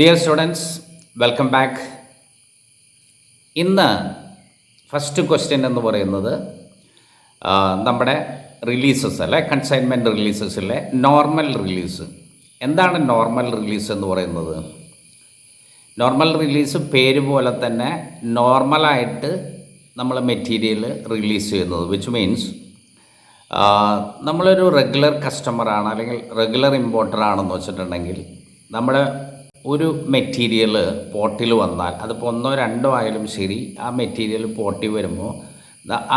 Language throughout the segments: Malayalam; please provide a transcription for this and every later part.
Dear students, welcome back. ഇന്ന് ഫസ്റ്റ് ക്വസ്റ്റ്യൻ എന്ന് പറയുന്നത് നമ്മുടെ റിലീസസ് അല്ലെ, കൺസൈൻമെൻറ്റ് റിലീസസിലെ നോർമൽ റിലീസ്. എന്താണ് നോർമൽ റിലീസ് എന്ന് പറയുന്നത്? നോർമൽ റിലീസ് പേര് പോലെ തന്നെ നോർമലായിട്ട് നമ്മൾ മെറ്റീരിയൽ റിലീസ് ചെയ്യുന്നത്, വിച്ച് മീൻസ് നമ്മളൊരു റെഗുലർ കസ്റ്റമറാണ് അല്ലെങ്കിൽ റെഗുലർ ഇമ്പോർട്ടർ ആണെന്ന് വെച്ചിട്ടുണ്ടെങ്കിൽ നമ്മുടെ ഒരു മെറ്റീരിയൽ പോർട്ടിൽ വന്നാൽ അതിപ്പോൾ 1 or 2 ആയാലും ശരി, ആ മെറ്റീരിയൽ പോർട്ടിൽ വരുമ്പോൾ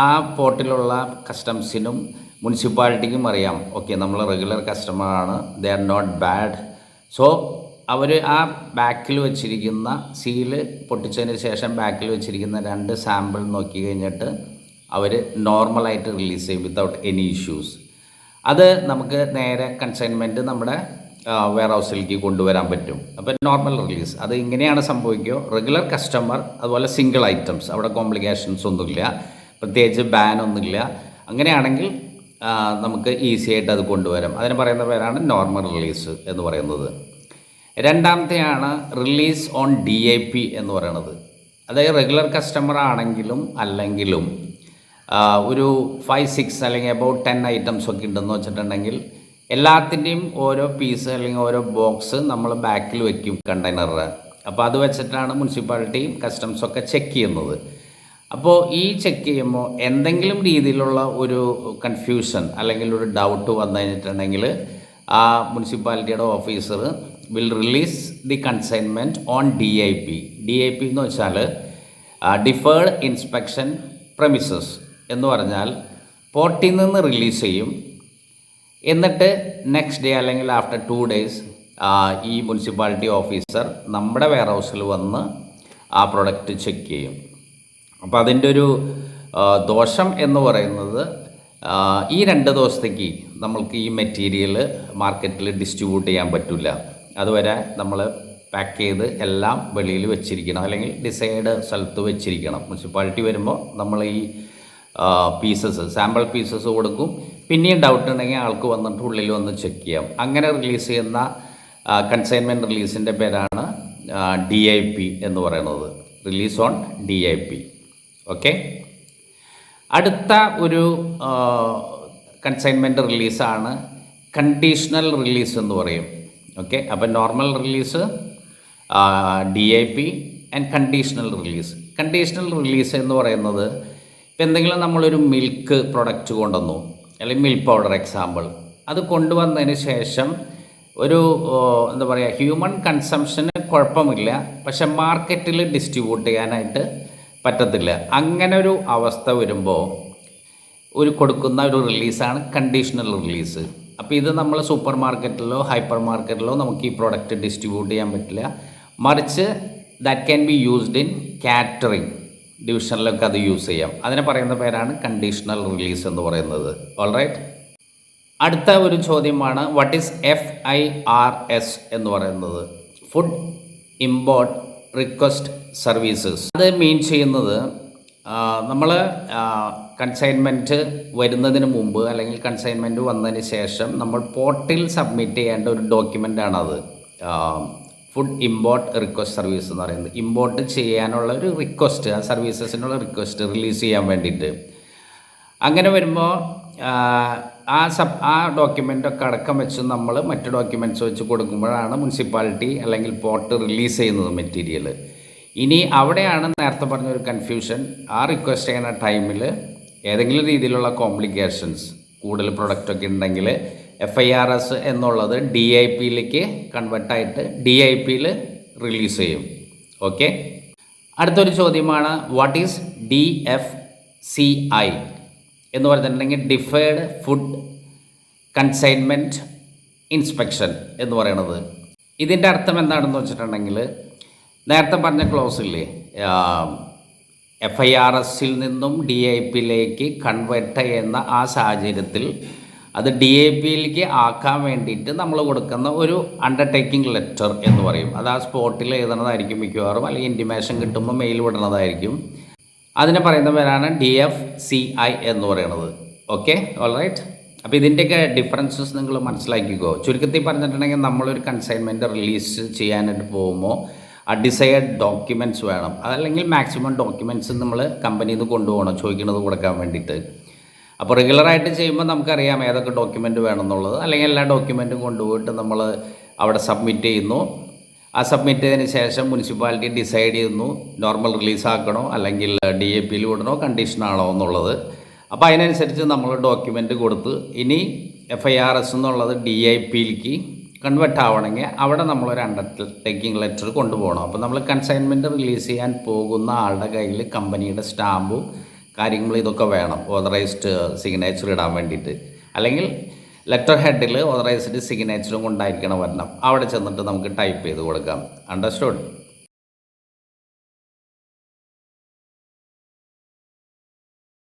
ആ പോർട്ടിലുള്ള കസ്റ്റംസിനും മുനിസിപ്പാലിറ്റിക്കും അറിയാം, ഓക്കെ നമ്മൾ റെഗുലർ കസ്റ്റമറാണ്, they are not bad. So അവർ ആ ബാക്കിൽ വെച്ചിരിക്കുന്ന സീല് പൊട്ടിച്ചതിന് ശേഷം ബാക്കിൽ വെച്ചിരിക്കുന്ന 2 സാമ്പിൾ നോക്കി കഴിഞ്ഞിട്ട് അവർ നോർമലായിട്ട് റിലീസ് ചെയ്യും വിത്തൗട്ട് എനി ഇഷ്യൂസ്. അത് നമുക്ക് നേരെ കൺസൈൻമെൻറ്റ് നമ്മുടെ വെയർ ഹൗസിലേക്ക് കൊണ്ടുവരാൻ പറ്റും. അപ്പോൾ നോർമൽ റിലീസ് അത് ഇങ്ങനെയാണ് സംഭവിക്കുക. റെഗുലർ കസ്റ്റമർ, അതുപോലെ സിംഗിൾ ഐറ്റംസ്, അവിടെ കോംപ്ലിക്കേഷൻസ് ഒന്നുമില്ല, പ്രത്യേകിച്ച് ബാൻ ഒന്നുമില്ല. അങ്ങനെയാണെങ്കിൽ നമുക്ക് ഈസി ആയിട്ട് അത് കൊണ്ടുവരാം. അതിന് പറയുന്ന പേരാണ് നോർമൽ റിലീസ് എന്ന് പറയുന്നത്. രണ്ടാമത്തെയാണ് റിലീസ് ഓൺ DIP എന്ന് പറയുന്നത്. അതായത് റെഗുലർ കസ്റ്റമർ ആണെങ്കിലും അല്ലെങ്കിലും ഒരു 5-6 അല്ലെങ്കിൽ അബൌട്ട് 10 ഐറ്റംസ് ഒക്കെ ഉണ്ടെന്ന് വെച്ചിട്ടുണ്ടെങ്കിൽ എല്ലാത്തിൻ്റെയും ഓരോ പീസ് അല്ലെങ്കിൽ ഓരോ ബോക്സ് നമ്മൾ ബാക്കിൽ വയ്ക്കും കണ്ടെയ്നറിൽ. അപ്പോൾ അത് വെച്ചിട്ടാണ് മുനിസിപ്പാലിറ്റിയും കസ്റ്റംസൊക്കെ ചെക്ക് ചെയ്യുന്നത്. അപ്പോൾ ഈ ചെക്ക് ചെയ്യുമ്പോൾ എന്തെങ്കിലും രീതിയിലുള്ള ഒരു കൺഫ്യൂഷൻ അല്ലെങ്കിൽ ഒരു ഡൗട്ട് വന്നു കഴിഞ്ഞിട്ടുണ്ടെങ്കിൽ ആ മുനിസിപ്പാലിറ്റിയുടെ officer will release the consignment on DIP. DIP എന്ന് വെച്ചാൽ ഡിഫേർഡ് ഇൻസ്പെക്ഷൻ പ്രമിസസ് എന്ന് പറഞ്ഞാൽ പോർട്ടിൽ നിന്ന് റിലീസ് ചെയ്യും. എന്നിട്ട് നെക്സ്റ്റ് ഡേ അല്ലെങ്കിൽ ആഫ്റ്റർ 2 days ഈ മുനിസിപ്പാലിറ്റി ഓഫീസർ നമ്മുടെ വെയർ ഹൗസിൽ വന്ന് ആ പ്രൊഡക്റ്റ് ചെക്ക് ചെയ്യും. അപ്പോൾ അതിൻ്റെ ഒരു ദോഷം എന്ന് പറയുന്നത് ഈ 2 ദിവസത്തേക്ക് നമ്മൾക്ക് ഈ മെറ്റീരിയൽ മാർക്കറ്റിൽ ഡിസ്ട്രിബ്യൂട്ട് ചെയ്യാൻ പറ്റില്ല. അതുവരെ നമ്മൾ പാക്ക് ചെയ്ത് എല്ലാം വെളിയിൽ വെച്ചിരിക്കണം, അല്ലെങ്കിൽ ഡിസൈഡ് സ്ഥലത്ത് വെച്ചിരിക്കണം. മുനിസിപ്പാലിറ്റി വരുമ്പോൾ നമ്മൾ ഈ പീസസ്, സാമ്പിൾ പീസസ് കൊടുക്കും. പിന്നെയും ഡൗട്ട് ഉണ്ടെങ്കിൽ ആൾക്ക് വന്നിട്ട് ഉള്ളിൽ വന്ന് ചെക്ക് ചെയ്യാം. അങ്ങനെ റിലീസ് ചെയ്യുന്ന കൺസൈൻമെൻറ്റ് റിലീസിൻ്റെ പേരാണ് DIP എന്ന് പറയുന്നത്, റിലീസ് ഓൺ DIP. ഓക്കെ, അടുത്ത ഒരു കൺസൈൻമെൻറ്റ് റിലീസാണ് കണ്ടീഷണൽ റിലീസ് എന്ന് പറയും. ഓക്കെ, അപ്പോൾ normal release, DIP and conditional release. Conditional release എന്ന് പറയുന്നത് ഇപ്പം എന്തെങ്കിലും നമ്മളൊരു മിൽക്ക് പ്രൊഡക്റ്റ് കൊണ്ടുവന്നു, അല്ലെങ്കിൽ മിൽക്ക് പൗഡർ എക്സാമ്പിൾ, അത് കൊണ്ടുവന്നതിന് ശേഷം ഒരു എന്താ പറയുക, ഹ്യൂമൻ കൺസംഷന് കുഴപ്പമില്ല, പക്ഷെ മാർക്കറ്റിൽ ഡിസ്ട്രിബ്യൂട്ട് ചെയ്യാനായിട്ട് പറ്റത്തില്ല. അങ്ങനെ ഒരു അവസ്ഥ വരുമ്പോൾ കൊടുക്കുന്ന ഒരു റിലീസാണ് കണ്ടീഷണൽ റിലീസ്. അപ്പോൾ ഇത് നമ്മൾ സൂപ്പർ മാർക്കറ്റിലോ ഹൈപ്പർ മാർക്കറ്റിലോ നമുക്ക് ഈ പ്രോഡക്റ്റ് ഡിസ്ട്രിബ്യൂട്ട് ചെയ്യാൻ പറ്റില്ല, മറിച്ച് that can be used in catering ഡിവിഷനിലൊക്കെ അത് യൂസ് ചെയ്യാം. അതിനെ പറയുന്ന പേരാണ് കണ്ടീഷണൽ റിലീസ് എന്ന് പറയുന്നത്. ഓൾറൈറ്റ്, അടുത്ത ഒരു ചോദ്യമാണ് വാട്ട് ഈസ് FIRS എന്ന് പറയുന്നത്, ഫുഡ് ഇമ്പോർട്ട് റിക്വസ്റ്റ് സർവീസസ്. അത് മീൻ ചെയ്യുന്നത് നമ്മൾ കൺസൈൻമെൻറ്റ് വരുന്നതിന് മുമ്പ് അല്ലെങ്കിൽ കൺസൈൻമെൻറ്റ് വന്നതിന് ശേഷം നമ്മൾ പോർട്ടിൽ സബ്മിറ്റ് ചെയ്യേണ്ട ഒരു ഡോക്യുമെൻ്റാണത്. ഫുഡ് ഇമ്പോർട്ട് റിക്വസ്റ്റ് സർവീസ് എന്ന് പറയുന്നത്, ഇമ്പോർട്ട് ചെയ്യാനുള്ള ഒരു റിക്വസ്റ്റ്, ആ സർവീസസിനുള്ള റിക്വസ്റ്റ് റിലീസ് ചെയ്യാൻ വേണ്ടിയിട്ട്. അങ്ങനെ വരുമ്പോൾ ആ ഡോക്യുമെൻ്റൊക്കെ അടക്കം വെച്ച് നമ്മൾ മറ്റ് ഡോക്യുമെൻറ്റ്സ് വെച്ച് കൊടുക്കുമ്പോഴാണ് മുനിസിപ്പാലിറ്റി അല്ലെങ്കിൽ പോർട്ട് റിലീസ് ചെയ്യുന്നത് മെറ്റീരിയൽ. ഇനി അവിടെയാണ് നേരത്തെ പറഞ്ഞൊരു കൺഫ്യൂഷൻ. ആ റിക്വസ്റ്റ് ചെയ്യുന്ന ടൈമിൽ ഏതെങ്കിലും രീതിയിലുള്ള കോംപ്ലിക്കേഷൻസ്, കൂടുതൽ പ്രൊഡക്റ്റൊക്കെ ഉണ്ടെങ്കിൽ FIRS എന്നുള്ളത് DIPയിലേക്ക് കൺവേർട്ടായിട്ട് DIPയിൽ റിലീസ് ചെയ്യും. ഓക്കെ, അടുത്തൊരു ചോദ്യമാണ് വാട്ട് ഈസ് DFCI എന്ന് പറഞ്ഞിട്ടുണ്ടെങ്കിൽ ഡിഫേർഡ് ഫുഡ് കൺസൈൻമെൻറ്റ് ഇൻസ്പെക്ഷൻ എന്ന് പറയുന്നത്. ഇതിൻ്റെ അർത്ഥം എന്താണെന്ന് വെച്ചിട്ടുണ്ടെങ്കിൽ നേരത്തെ പറഞ്ഞ ക്ലോസില്ലേ, FIRSൽ നിന്നും DIPയിലേക്ക് കൺവേർട്ട് ചെയ്യുന്ന ആ സാഹചര്യത്തിൽ അത് DIPയിലേക്ക് ആക്കാൻ വേണ്ടിയിട്ട് നമ്മൾ കൊടുക്കുന്ന ഒരു അണ്ടർടേക്കിംഗ് ലെറ്റർ എന്ന് പറയും. അത് ആ സ്പോട്ടിൽ എഴുതുന്നതായിരിക്കും മിക്കവാറും, അല്ലെങ്കിൽ ഇൻറ്റിമേഷൻ കിട്ടുമ്പോൾ മെയിൽ വിടുന്നതായിരിക്കും. അതിനെ പറയുന്ന പേരാണ് DFCI എന്ന് പറയുന്നത്. Okay, alright. അപ്പോൾ ഇതിൻ്റെയൊക്കെ ഡിഫറൻസസ് നിങ്ങൾ മനസ്സിലാക്കിക്കോ. ചുരുക്കത്തിൽ പറഞ്ഞിട്ടുണ്ടെങ്കിൽ നമ്മളൊരു കൺസൈൻമെൻറ്റ് റിലീസ് ചെയ്യാനായിട്ട് പോകുമ്പോൾ ആ ഡിസൈഡ് ഡോക്യുമെൻറ്റ്സ് വേണം. അതല്ലെങ്കിൽ മാക്സിമം ഡോക്യുമെൻറ്റ്സ് നമ്മൾ കമ്പനിയിൽ നിന്ന് കൊണ്ടുപോകണം ചോദിക്കുന്നത് കൊടുക്കാൻ വേണ്ടിയിട്ട്. അപ്പോൾ റെഗുലറായിട്ട് ചെയ്യുമ്പോൾ നമുക്കറിയാം ഏതൊക്കെ ഡോക്യുമെൻറ്റ് വേണമെന്നുള്ളത്. അല്ലെങ്കിൽ എല്ലാ ഡോക്യുമെൻറ്റും കൊണ്ടുപോയിട്ട് നമ്മൾ അവിടെ സബ്മിറ്റ് ചെയ്യുന്നു. ആ സബ്മിറ്റ് ചെയ്തതിന് ശേഷം മുനിസിപ്പാലിറ്റി ഡിസൈഡ് ചെയ്യുന്നു നോർമൽ റിലീസാക്കണോ അല്ലെങ്കിൽ DAPയിൽ വിടണോ കണ്ടീഷനാണോ എന്നുള്ളത്. അപ്പോൾ അതിനനുസരിച്ച് നമ്മൾ ഡോക്യുമെൻ്റ് കൊടുത്ത് ഇനി FIRS എന്നുള്ളത് DIPയിലേക്ക് കൺവെർട്ട് ആവണമെങ്കിൽ അവിടെ നമ്മളൊരു അണ്ടർടേക്കിംഗ് ലെറ്റർ കൊണ്ടുപോകണം. അപ്പോൾ നമ്മൾ കൺസൈൻമെൻറ്റ് റിലീസ് ചെയ്യാൻ പോകുന്ന ആളുടെ കയ്യിൽ കമ്പനിയുടെ സ്റ്റാമ്പും കാര്യങ്ങളും ഇതൊക്കെ വേണം, ഓതറൈസ്ഡ് സിഗ്നേച്ചർ ഇടാൻ വേണ്ടിയിട്ട്. അല്ലെങ്കിൽ ലെറ്റർ ഹെഡിൽ ഓതറൈസ്ഡ് സിഗ്നേച്ചറും കൊണ്ടായിരിക്കണം വരണം. അവിടെ ചെന്നിട്ട് നമുക്ക് ടൈപ്പ് ചെയ്ത് കൊടുക്കാം. അണ്ടർസ്റ്റുഡ്?